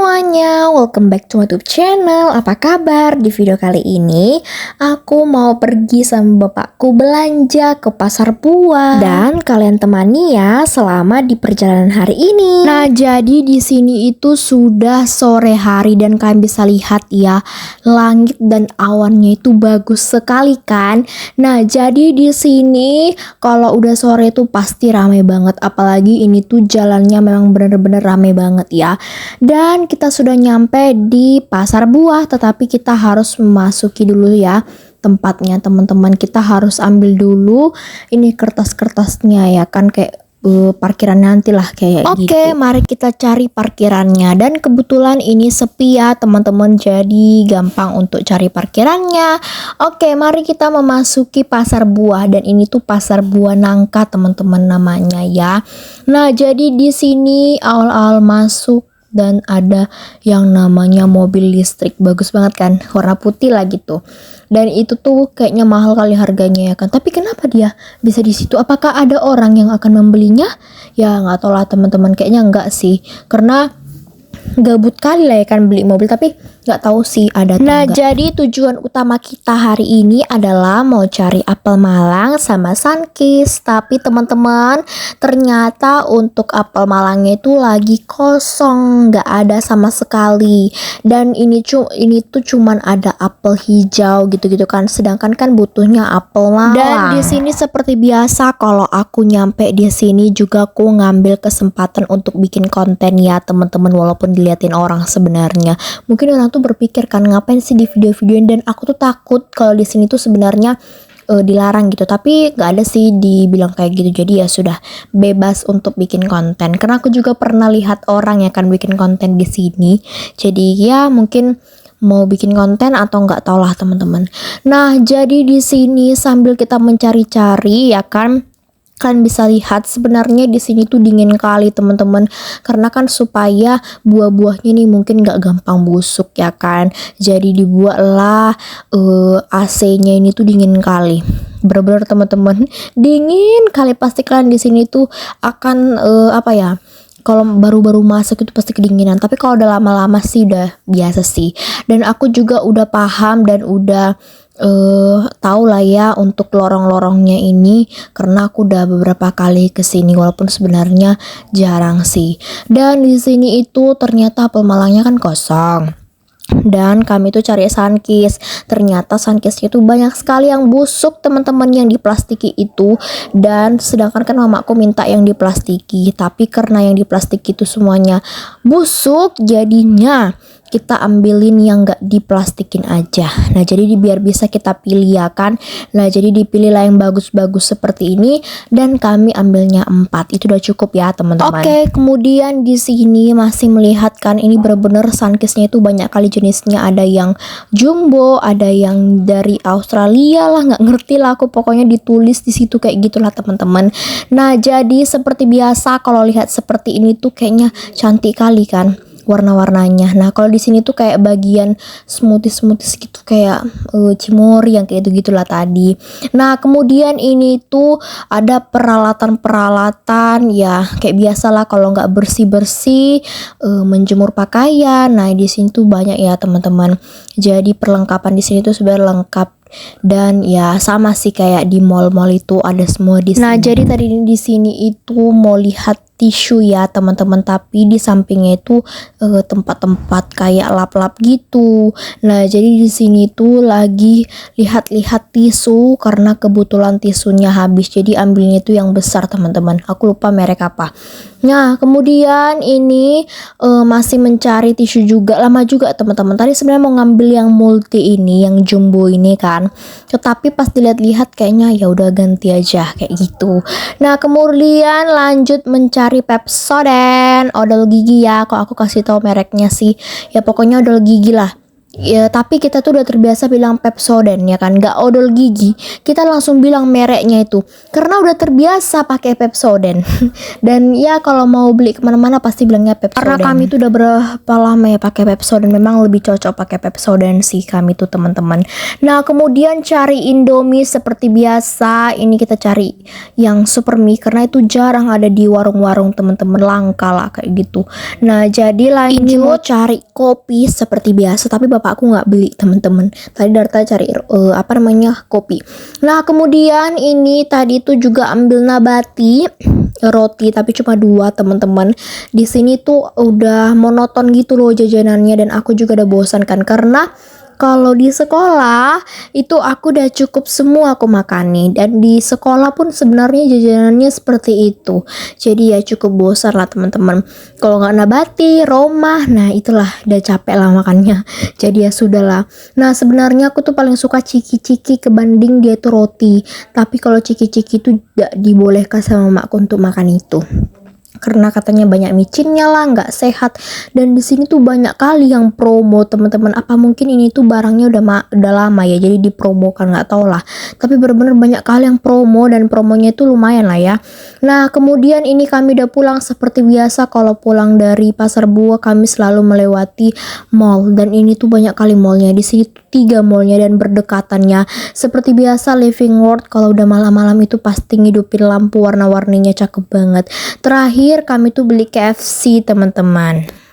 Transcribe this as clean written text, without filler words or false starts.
semuanya, welcome back to my YouTube channel. Apa kabar? Di video kali ini aku mau pergi sama bapakku belanja ke pasar buah dan kalian temani ya selama di perjalanan hari ini. Nah, jadi di sini itu sudah sore hari dan kalian bisa lihat ya, langit dan awannya itu bagus sekali kan. Nah, jadi di sini kalau udah sore itu pasti ramai banget, apalagi ini tuh jalannya memang bener-bener ramai banget ya. Dan kita sudah nyampe di pasar buah, tetapi kita harus memasuki dulu ya tempatnya teman-teman. Kita harus ambil dulu ini kertas-kertasnya ya kan, kayak parkiran nanti lah kayak gitu. Oke, mari kita cari parkirannya. Dan kebetulan ini sepi ya teman-teman, jadi gampang untuk cari parkirannya. Oke, mari kita memasuki pasar buah, dan ini tuh pasar buah nangka teman-teman namanya ya. Nah, jadi di sini awal-awal masuk dan ada yang namanya mobil listrik, bagus banget kan, warna putih lah gitu. Dan itu tuh kayaknya mahal kali harganya ya kan. Tapi kenapa dia bisa di situ? Apakah ada orang yang akan membelinya? Ya nggak tahu lah teman-teman, kayaknya enggak sih, karena gabut kali lah ya kan beli mobil, tapi nggak tahu sih ada atau enggak. Jadi tujuan utama kita hari ini adalah mau cari apel Malang sama Sunkist. Tapi teman-teman, ternyata untuk apel Malangnya itu lagi kosong, nggak ada sama sekali. Dan ini tuh cuman ada apel hijau gitu-gitu kan, sedangkan kan butuhnya apel Malang. Dan di sini seperti biasa, kalau aku nyampe di sini juga aku ngambil kesempatan untuk bikin konten ya teman-teman, walaupun diliatin orang sebenarnya. Mungkin orang tuh berpikir kan, ngapain sih di video-videoin, dan aku tuh takut kalau di sini tuh sebenarnya dilarang gitu, tapi nggak ada sih dibilang kayak gitu. Jadi ya sudah bebas untuk bikin konten, karena aku juga pernah lihat orang yang kan bikin konten di sini. Jadi ya mungkin mau bikin konten atau nggak tau lah teman-teman. Nah, jadi di sini sambil kita mencari-cari ya kan, kalian bisa lihat sebenarnya di sini tuh dingin kali teman-teman, karena kan supaya buah-buahnya nih mungkin nggak gampang busuk ya kan, jadi dibuatlah AC-nya ini tuh dingin kali, bener-bener teman-teman, dingin kali. Pasti kalian di sini tuh akan apa ya, kalau baru-baru masuk itu pasti kedinginan, tapi kalau udah lama-lama sih udah biasa sih. Dan aku juga udah paham dan udah tahu lah ya untuk lorong-lorongnya ini, karena aku udah beberapa kali kesini walaupun sebenarnya jarang sih. Dan di sini itu ternyata apel Malangnya kan kosong. Dan kami tuh cari Sunkist, ternyata Sunkistnya itu banyak sekali yang busuk teman-teman, yang diplastiki itu. Dan sedangkan kan mamaku minta yang diplastiki, tapi karena yang diplastiki itu semuanya busuk, jadinya kita ambilin yang gak diplastikin aja. Nah, jadi biar bisa kita pilih ya kan. Nah, jadi dipilihlah yang bagus-bagus seperti ini, dan kami ambilnya 4. Itu udah cukup ya teman-teman. Oke, kemudian di sini masih melihat kan, ini bener-bener Sunkistnya itu banyak kali jenisnya. Ada yang jumbo, ada yang dari Australia lah, nggak ngerti lah aku, pokoknya ditulis di situ kayak gitulah teman-teman. Nah, jadi seperti biasa kalau lihat seperti ini tuh kayaknya cantik kali kan warna-warnanya. Nah, kalau di sini tuh kayak bagian smoothies gitu, kayak cimori yang kayak itu gitulah tadi. Nah, kemudian ini tuh ada peralatan ya kayak biasalah kalau nggak bersih-bersih, menjemur pakaian. Nah, di sini tuh banyak ya teman-teman. Jadi perlengkapan di sini tuh sebenarnya lengkap. Dan ya sama sih kayak di mall-mall itu ada semua di sini. Nah, jadi tadi di sini itu mau lihat tisu ya teman-teman, tapi di sampingnya itu tempat-tempat kayak lap-lap gitu. Nah, jadi di sini tuh lagi lihat-lihat tisu karena kebetulan tisunya habis, jadi ambilnya itu yang besar teman-teman. Aku lupa merek apa. Nah, kemudian ini masih mencari tisu juga, lama juga teman-teman. Tadi sebenarnya mau ngambil yang multi ini, yang jumbo ini kan, tetapi pas dilihat-lihat kayaknya ya udah ganti aja kayak gitu. Nah, kemudian lanjut mencari Pepsodent odol gigi ya. Kok aku kasih tahu mereknya sih, ya pokoknya odol gigi lah. Ya, tapi kita tuh udah terbiasa bilang Pepsodent ya kan, nggak odol gigi. Kita langsung bilang mereknya itu karena udah terbiasa pakai Pepsodent. Dan ya kalau mau beli kemana-mana pasti bilangnya Pepsodent. Karena kami tuh udah berapa lama ya pakai Pepsodent, memang lebih cocok pakai Pepsodent sih kami tuh teman-teman. Nah kemudian cari Indomie seperti biasa. Ini kita cari yang super mie karena itu jarang ada di warung-warung teman-teman, langka lah kayak gitu. Nah jadi lanjut ini mau cari kopi seperti biasa, tapi bapakku nggak beli teman-teman. Tadi Darta cari kopi. Nah kemudian ini tadi itu juga ambil nabati roti, tapi cuma 2 teman-teman. Di sini tuh udah monoton gitu loh jajanannya, dan aku juga udah bosan kan karena kalau di sekolah itu aku udah cukup semua aku makani, dan di sekolah pun sebenarnya jajanannya seperti itu. Jadi ya cukup bosan lah teman-teman. Kalau nggak nabati, Roma, nah itulah udah capek lah makannya. Jadi ya sudahlah. Nah sebenarnya aku tuh paling suka ciki-ciki kebanding dia tuh roti. Tapi kalau ciki-ciki itu tidak dibolehkan sama makku untuk makan itu, karena katanya banyak micinnya lah, nggak sehat. Dan di sini tuh banyak kali yang promo teman-teman. Apa mungkin ini tuh barangnya udah lama ya, jadi dipromokan, nggak tahu lah. Tapi bener-bener banyak kali yang promo, dan promonya itu lumayan lah ya. Nah kemudian ini kami udah pulang. Seperti biasa kalau pulang dari pasar buah kami selalu melewati mall, dan ini tuh banyak kali mallnya. Di sini tuh 3 mallnya dan berdekatannya. Seperti biasa Living World kalau udah malam-malam itu pasti ngidupin lampu warna-warninya, cakep banget. Terakhir kami tuh beli KFC teman-teman.